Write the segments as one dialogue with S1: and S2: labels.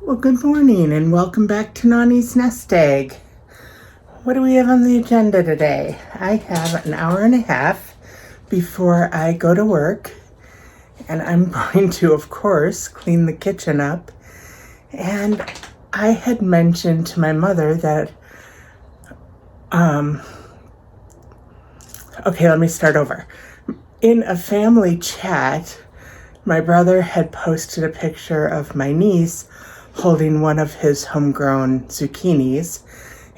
S1: Well, good morning and welcome back to Nani's Nest Egg. What do we have on the agenda today? I have an hour and a half before I go to work, and I'm going to, of course, clean the kitchen up. And I had mentioned to my mother that, okay, let me start over. In a family chat, my brother had posted a picture of my niece holding one of his homegrown zucchinis,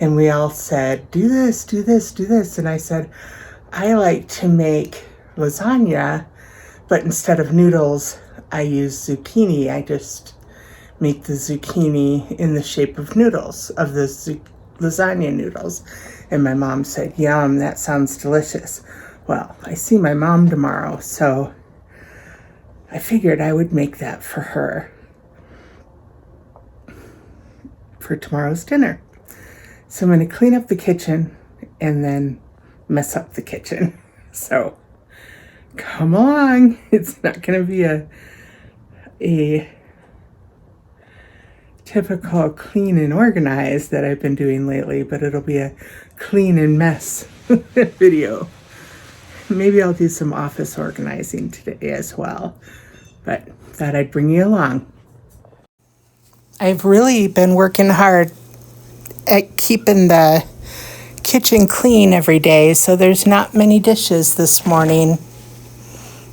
S1: and we all said, do this, do this, do this. And I said, I like to make lasagna, but instead of noodles, I use zucchini. I just make the zucchini in the shape of noodles, of the lasagna noodles. And my mom said, yum, that sounds delicious. Well, I see my mom tomorrow, so I figured I would make that for her for tomorrow's dinner. So I'm going to clean up the kitchen and then mess up the kitchen. So come along. It's not going to be a typical clean and organized that I've been doing lately, but it'll be a clean and mess video. Maybe I'll do some office organizing today as well, but thought I'd bring you along. I've really been working hard at keeping the kitchen clean every day, so there's not many dishes this morning,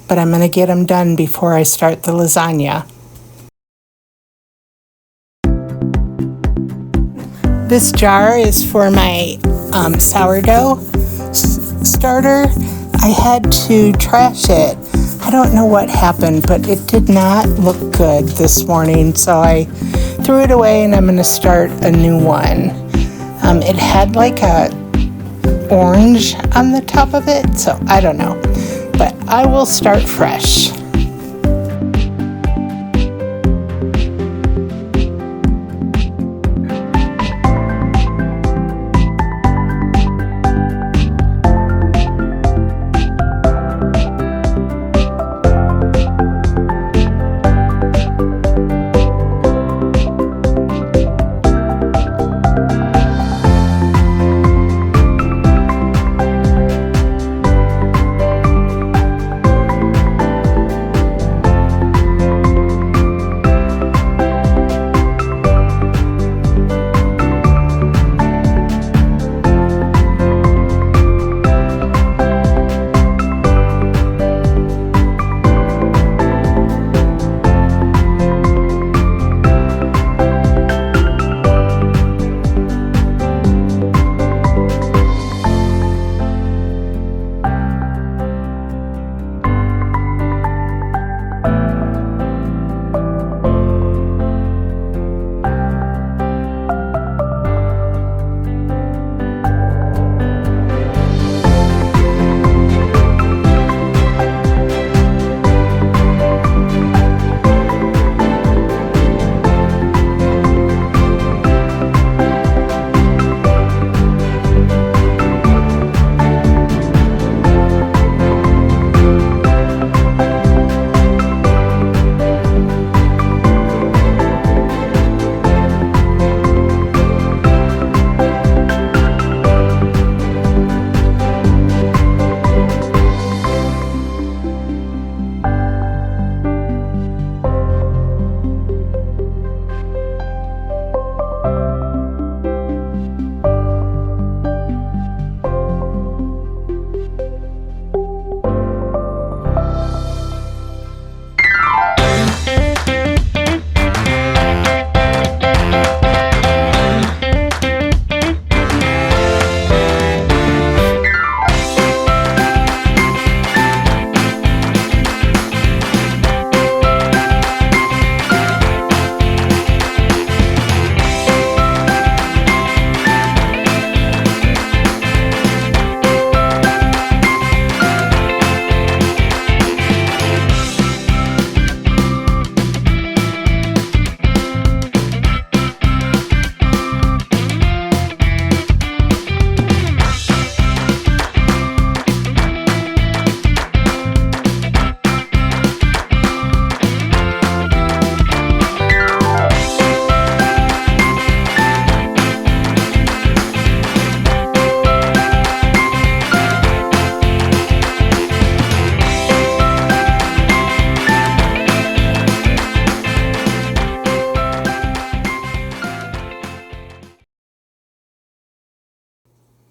S1: but I'm going to get them done before I start the lasagna. This jar is for my sourdough starter. I had to trash it. I don't know what happened, but it did not look good this morning, so I threw it away and I'm going to start a new one. It had like a orange on the top of it, so I don't know, but I will start fresh.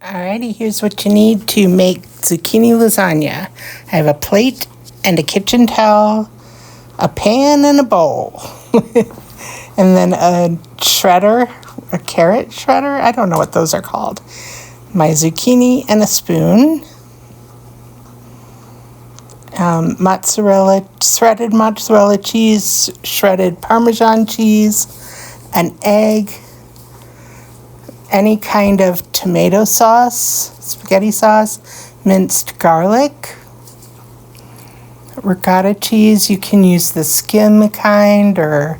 S1: Alrighty, here's what you need to make zucchini lasagna. I have a plate and a kitchen towel, a pan and a bowl, and then a shredder, a carrot shredder. I don't know what those are called. My zucchini and a spoon. Mozzarella, shredded mozzarella cheese, shredded Parmesan cheese, an egg, any kind of tomato sauce, spaghetti sauce, minced garlic, ricotta cheese. You can use the skim kind or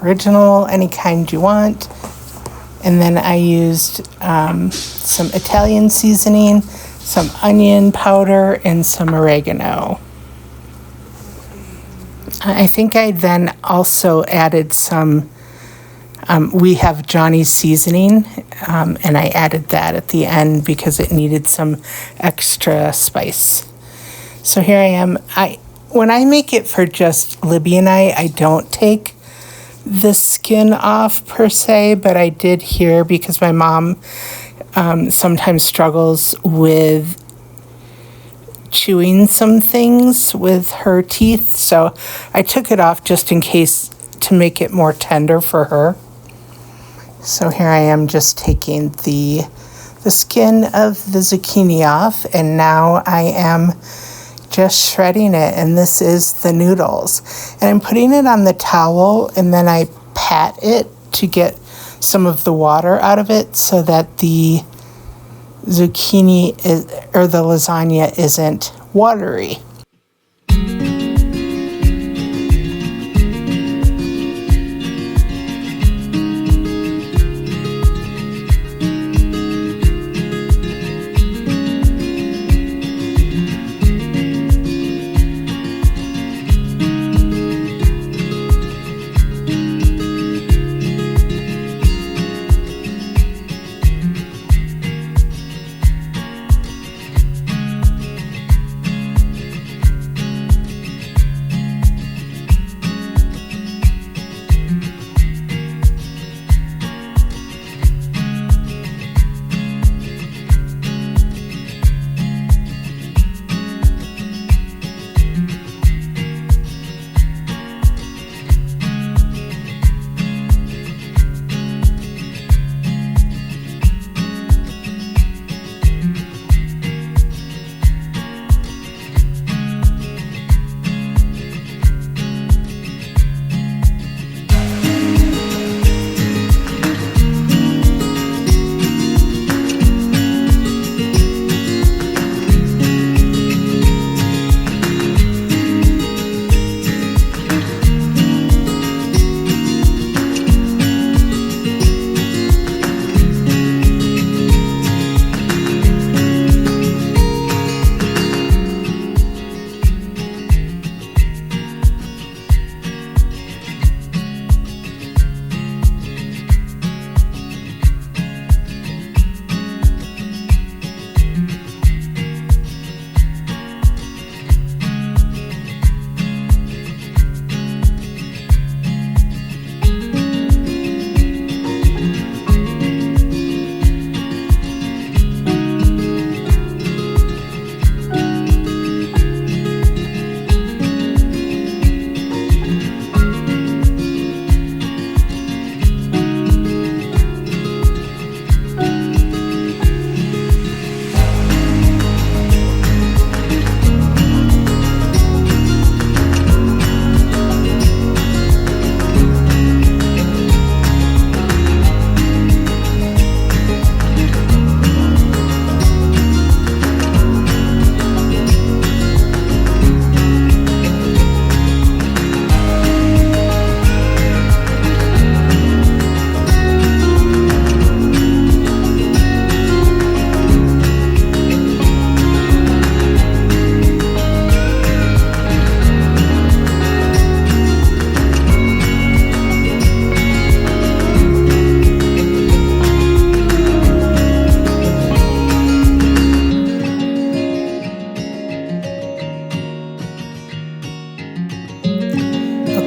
S1: original, any kind you want. And then I used some Italian seasoning, some onion powder, and some oregano. I think I then also added some, we have Johnny's seasoning, and I added that at the end because it needed some extra spice. So here I am. When I make it for just Libby and I don't take the skin off per se, but I did here because my mom sometimes struggles with chewing some things with her teeth, so I took it off just in case to make it more tender for her. So here I am just taking the skin of the zucchini off, and now I am just shredding it, and this is the noodles. And I'm putting it on the towel, and then I pat it to get some of the water out of it so that the zucchini or the lasagna isn't watery.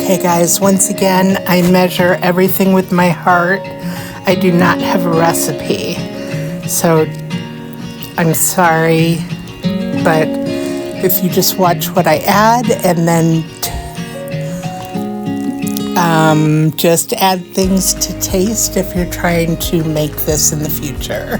S1: Okay guys, once again, I measure everything with my heart. I do not have a recipe. So I'm sorry, but if you just watch what I add and then just add things to taste if you're trying to make this in the future.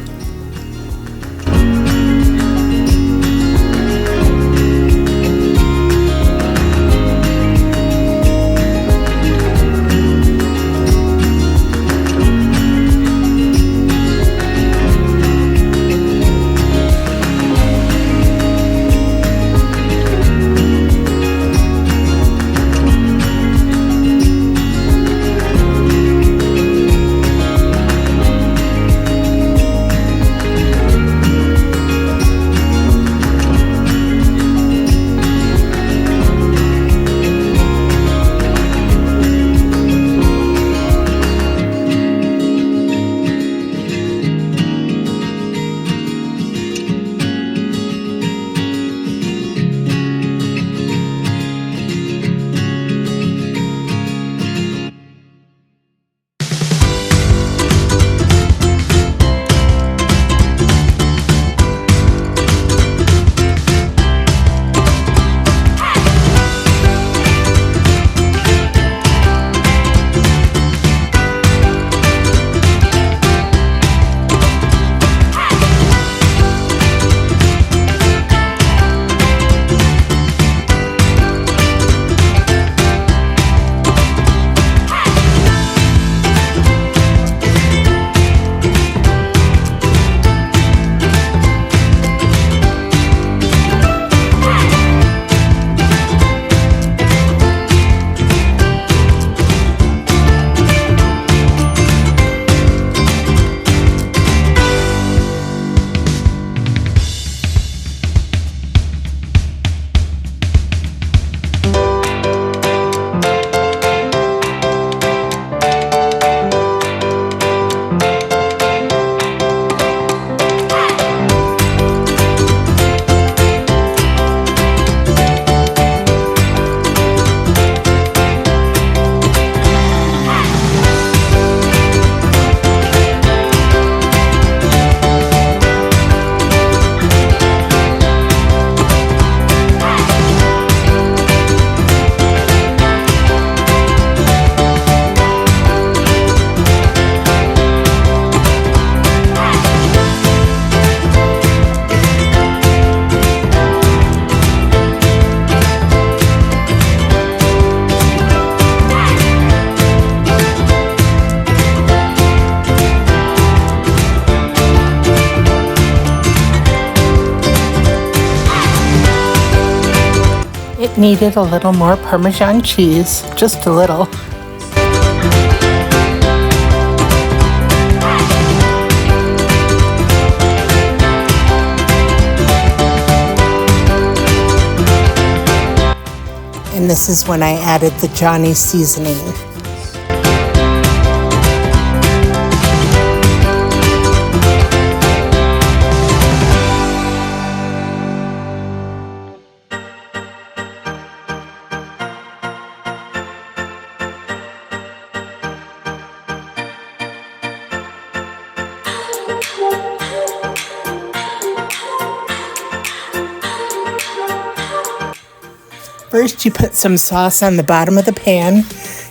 S1: It needed a little more Parmesan cheese, just a little. And this is when I added the Johnny seasoning. First, you put some sauce on the bottom of the pan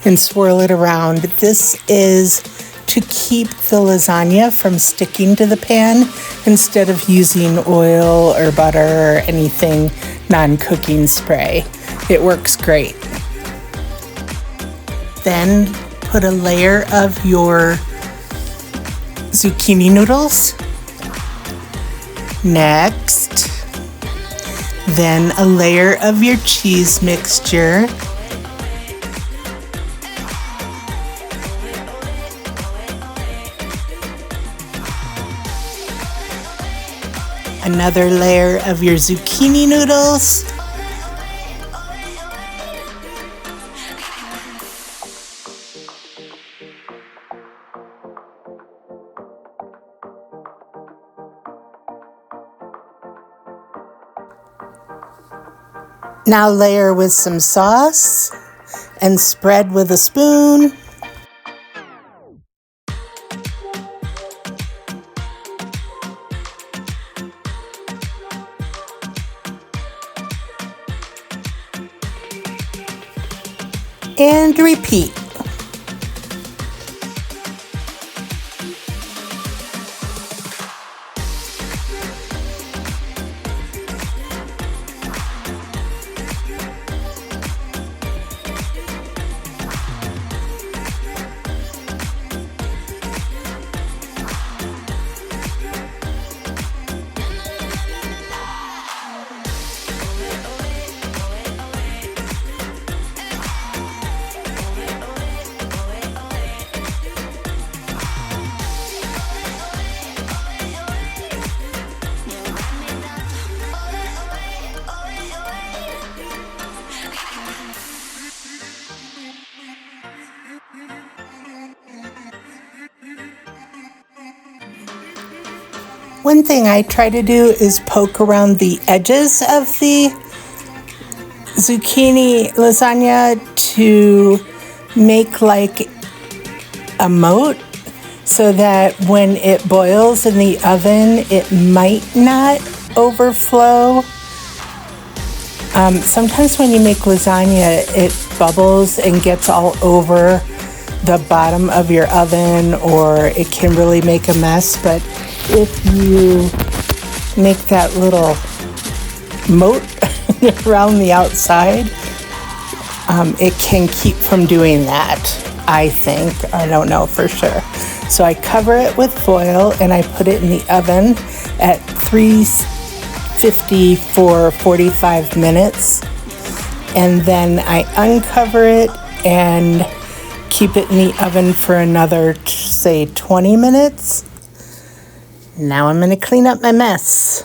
S1: and swirl it around. This is to keep the lasagna from sticking to the pan instead of using oil or butter or anything non-cooking spray. It works great. Then put a layer of your zucchini noodles. Next, then a layer of your cheese mixture. Another layer of your zucchini noodles. Now layer with some sauce and spread with a spoon. and repeat. One thing I try to do is poke around the edges of the zucchini lasagna to make like a moat so that when it boils in the oven, it might not overflow. Sometimes when you make lasagna, it bubbles and gets all over the bottom of your oven, or it can really make a mess. But if you make that little moat around the outside, it can keep from doing that, I think. I don't know for sure. So I cover it with foil and I put it in the oven at 350 for 45 minutes. And then I uncover it and keep it in the oven for another, say, 20 minutes. Now I'm going to clean up my mess.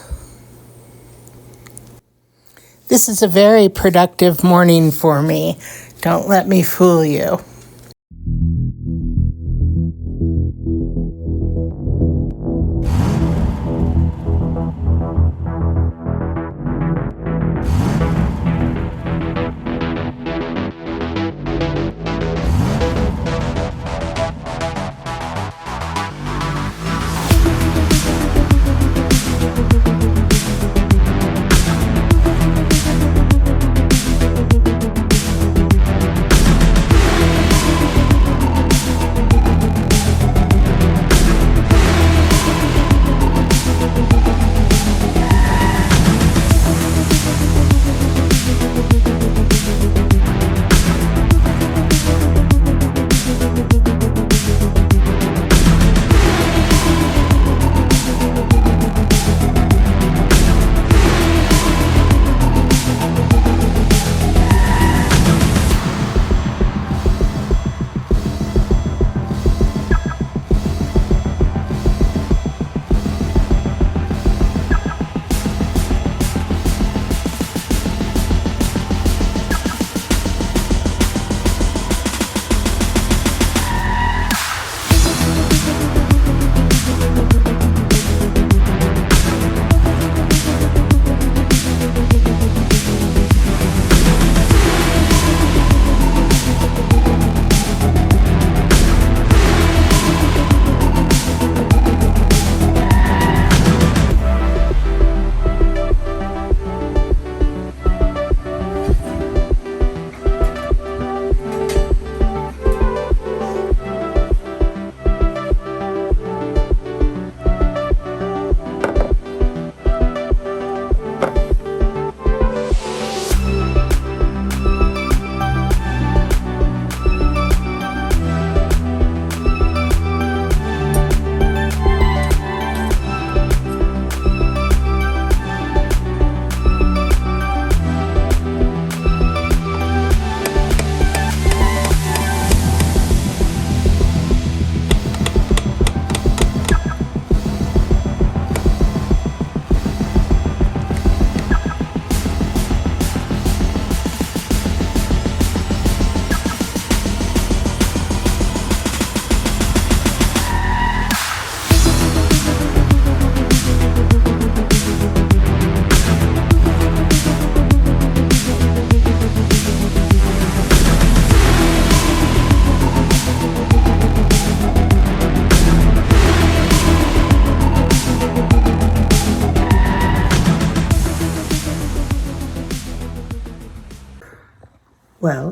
S1: This is a very productive morning for me. Don't let me fool you.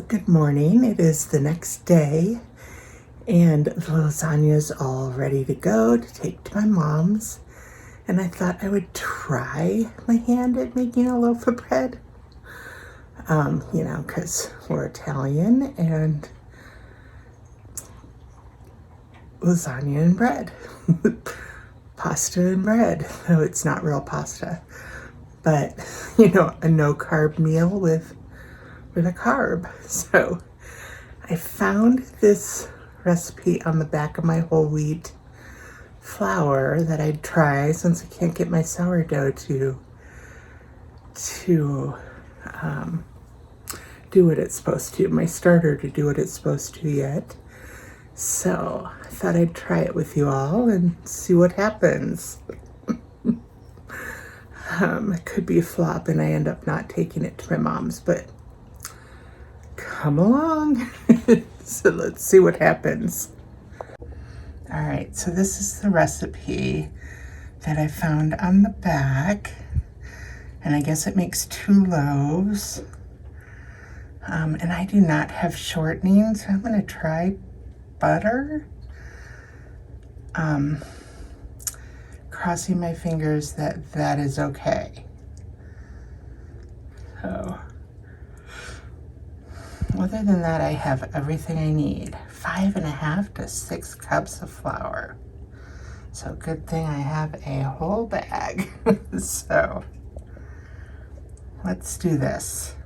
S1: Good morning. It is the next day, and the lasagna is all ready to go to take to my mom's. And I thought I would try my hand at making a loaf of bread. Because we're Italian and lasagna and bread. Pasta and bread, though it's not real pasta. But, a no carb meal with a carb. So I found this recipe on the back of my whole wheat flour that I'd try since I can't get my sourdough to do what it's supposed to, my starter to do what it's supposed to yet. So I thought I'd try it with you all and see what happens. It could be a flop and I end up not taking it to my mom's, but come along. So let's see what happens. All right, so this is the recipe that I found on the back, and I guess it makes 2 loaves. And I do not have shortening, so I'm gonna try butter. Crossing my fingers that that is okay. So, other than that, I have everything I need. 5.5 to 6 cups of flour. So good thing I have a whole bag. So let's do this.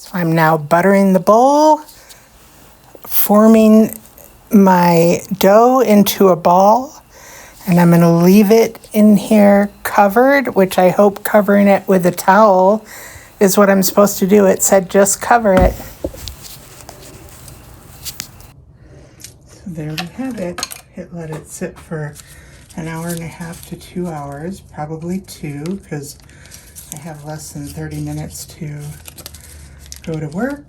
S1: So I'm now buttering the bowl, forming my dough into a ball, and I'm going to leave it in here covered, which I hope covering it with a towel is what I'm supposed to do. It said just cover it. So there we have it. Let it sit for an hour and a half to 2 hours, probably 2, because I have less than 30 minutes to go to work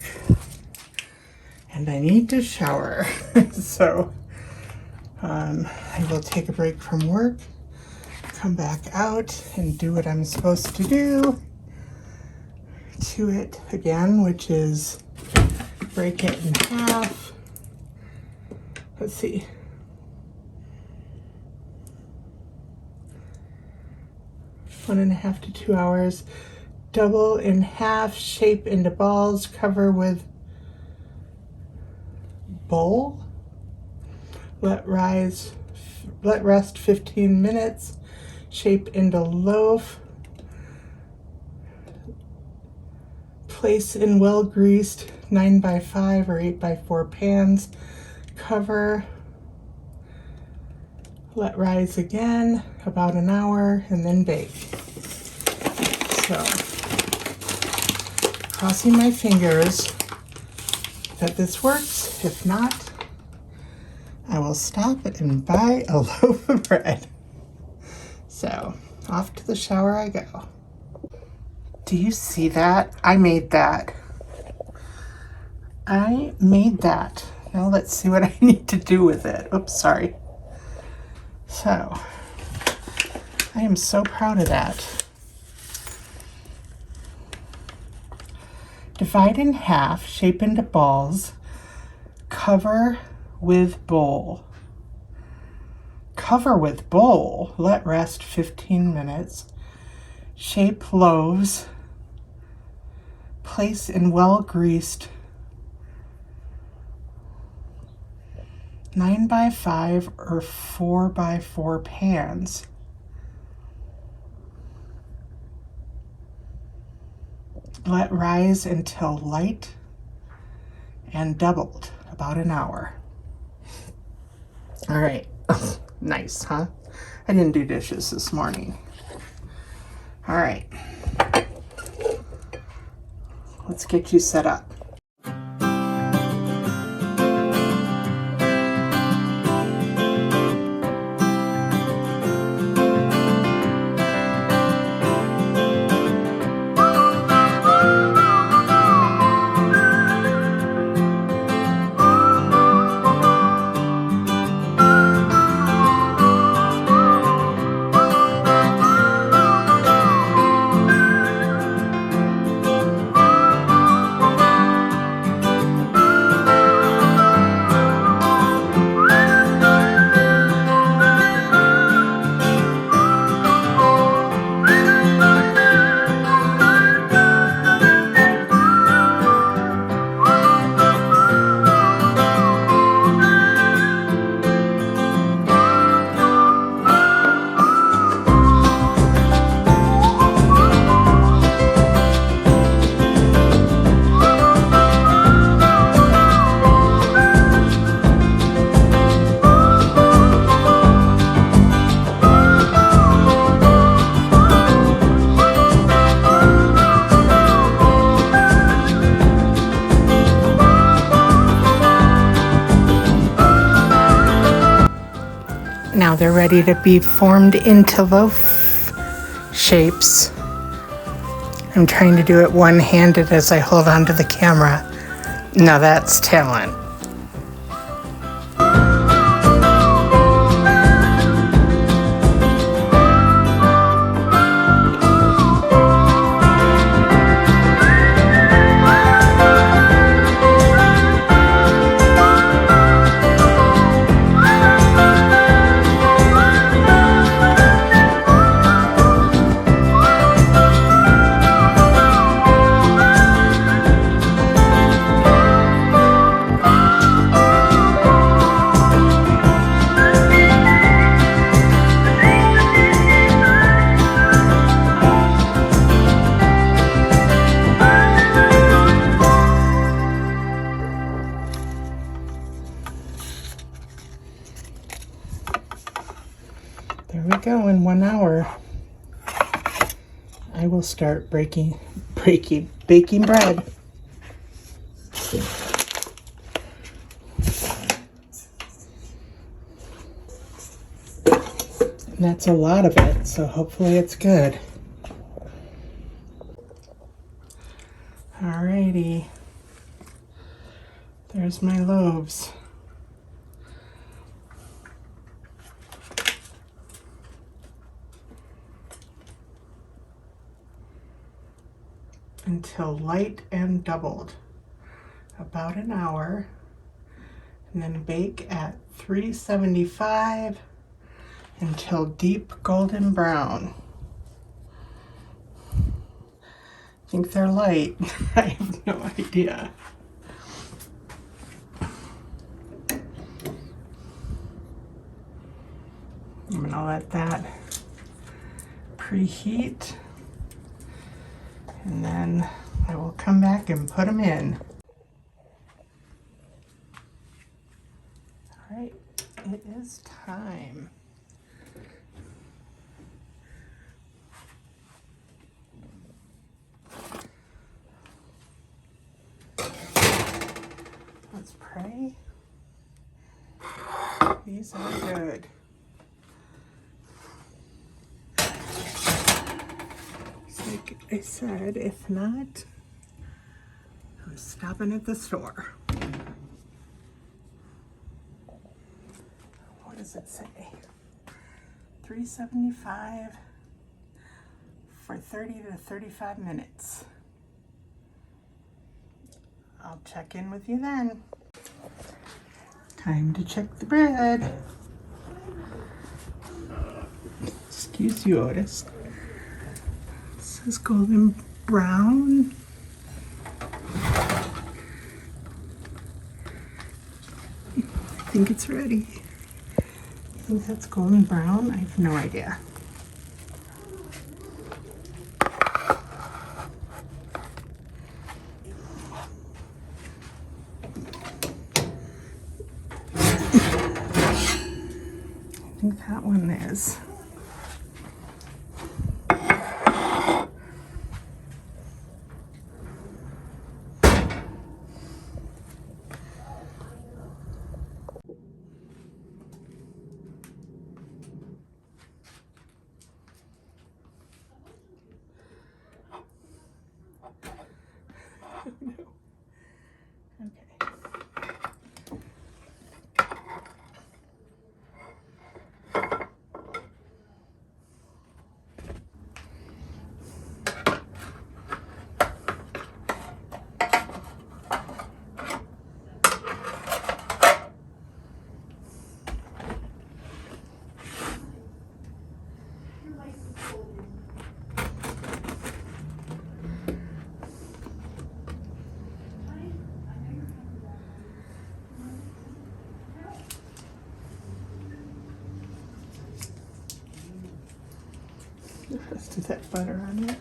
S1: and I need to shower. So I will take a break from work, come back out and do what I'm supposed to do to it again, which is break it in half. Let's see. One and a half to 2 hours. Double in half, shape into balls, cover with bowl. Let rest 15 minutes. Shape into loaf. Place in well-greased 9x5 or 8x4 pans. Cover. Let rise again, about an hour, and then bake. So, crossing my fingers that this works. If not, I will stop and buy a loaf of bread. So, off to the shower I go. Do you see that? I made that. I made that. Now let's see what I need to do with it. Oops, sorry. So, I am so proud of that. Divide in half, shape into balls, cover with bowl. Cover with bowl, let rest 15 minutes. Shape loaves, place in well-greased 9x5 or 4x4 pans. Let rise until light and doubled, about an hour. All right, nice, huh? I didn't do dishes this morning. All right, let's get you set up. Now they're ready to be formed into loaf shapes. I'm trying to do it one-handed as I hold onto the camera. Now that's talent. than 1 hour, I will start baking bread. And that's a lot of it, so hopefully it's good. Alrighty. There's my loaves. Until light and doubled. About an hour. And then bake at 375 until deep golden brown. I think they're light. I have no idea. I'm gonna let that preheat, and then I will come back and put them in. All right, it is time. Let's pray. These are good. Like I said, if not, I'm stopping at the store. What does it say? $3.75 for 30 to 35 minutes. I'll check in with you then. Time to check the bread. Excuse you, Otis. It says golden brown. I think it's ready. I think that's golden brown. I have no idea. I think that one is. No. Okay. The rest of that butter on there.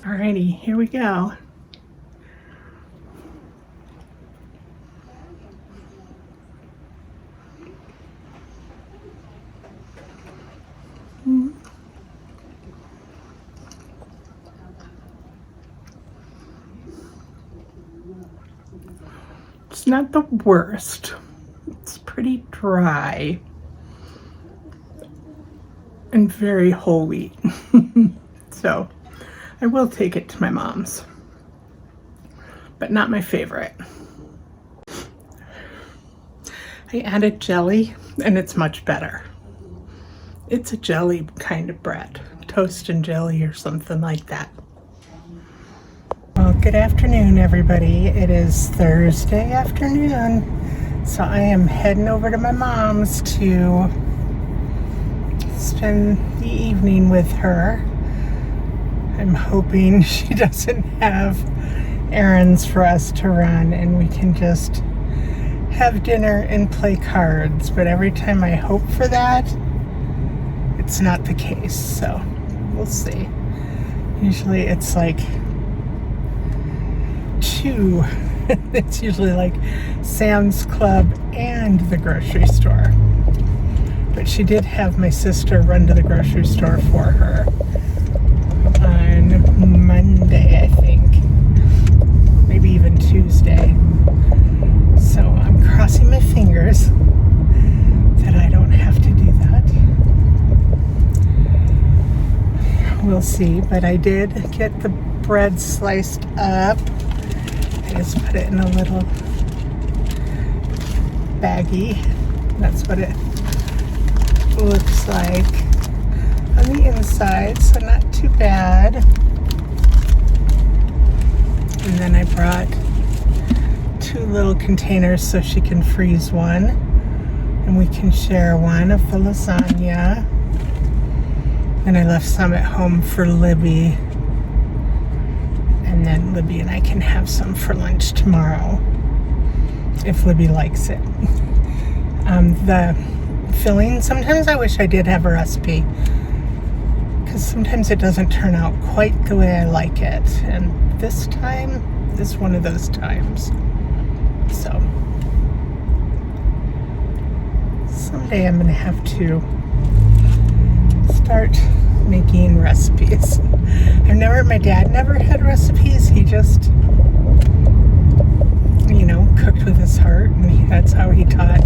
S1: Alrighty, here we go. It's not the worst. It's pretty dry and very whole wheat. So I will take it to my mom's, but not my favorite. I added jelly and it's much better. It's a jelly kind of bread, toast and jelly or something like that. Well, good afternoon, everybody. It is Thursday afternoon, so I am heading over to my mom's to spend the evening with her. I'm hoping she doesn't have errands for us to run and we can just have dinner and play cards. But every time I hope for that, it's not the case. So we'll see. Usually it's like 2. It's usually like Sam's Club and the grocery store. But she did have my sister run to the grocery store for her on Monday, I think. Maybe even Tuesday. So I'm crossing my fingers that I don't have to do that. We'll see, but I did get the bread sliced up. I just put it in a little baggie. That's what it looks like on the inside, so not too bad. And then I brought 2 little containers so she can freeze one, and we can share one of the lasagna. And I left some at home for Libby, and then Libby and I can have some for lunch tomorrow if Libby likes it. The filling, sometimes I wish I did have a recipe, because sometimes it doesn't turn out quite the way I like it, and this time is one of those times. So someday I'm gonna have to start making recipes. My dad never had recipes. He just, cooked with his heart, and that's how he taught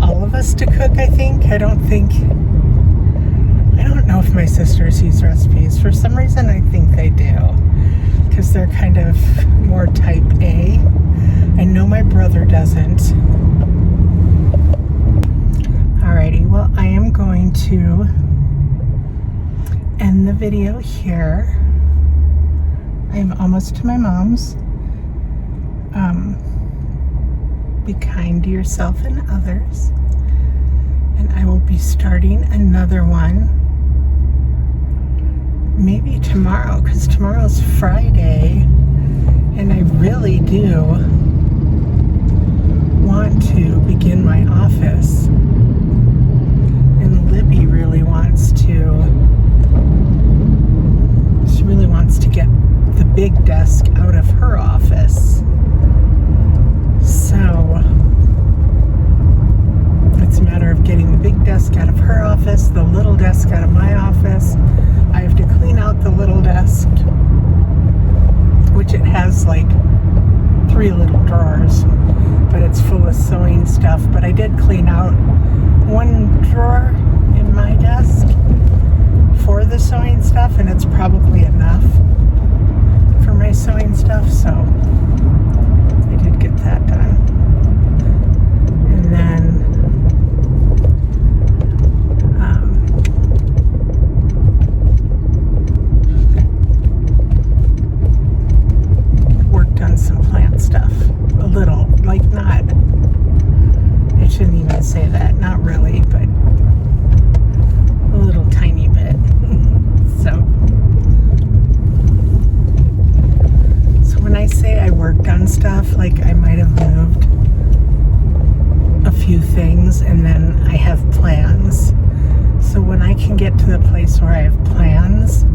S1: all of us to cook, I think. I don't know if my sisters use recipes. For some reason, I think they do, because they're kind of more type A. I know my brother doesn't. Alrighty, well, I am going to end the video here. I'm almost to my mom's. Be kind to yourself and others. And I will be starting another one maybe tomorrow, because tomorrow's Friday, and I really do want to begin my office. And Libby really wants to get the big desk out of her office. So it's a matter of getting the big desk out of her office, the little desk out of my office. I have to clean out the little desk, which it has like 3 little drawers, but it's full of sewing stuff. But I did clean out 1 drawer in my desk for the sewing stuff, and it's probably enough for my sewing stuff, so I did get that done. And then worked on some plant stuff a little, like not, I shouldn't even say that, not really, but a little tiny bit. So when I say I worked on stuff, like I might have moved a few things, and then I have plans. So when I can get to the place where I have plans,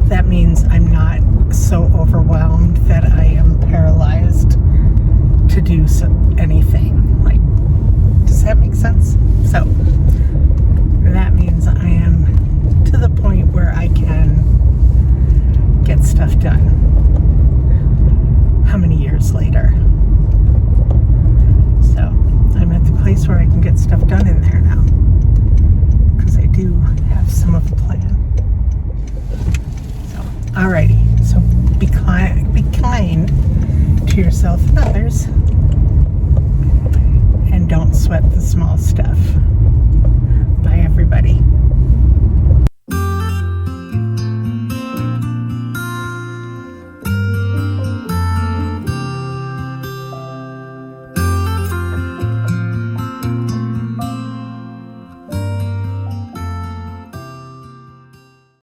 S1: that means I'm not so overwhelmed that I am paralyzed to do anything. Like, does that make sense? So that means I am to the point where I can get stuff done. How many years later? So I'm at the place where I can get stuff done in there now, because I do have some of a plan. So alrighty, so be kind to yourself and others.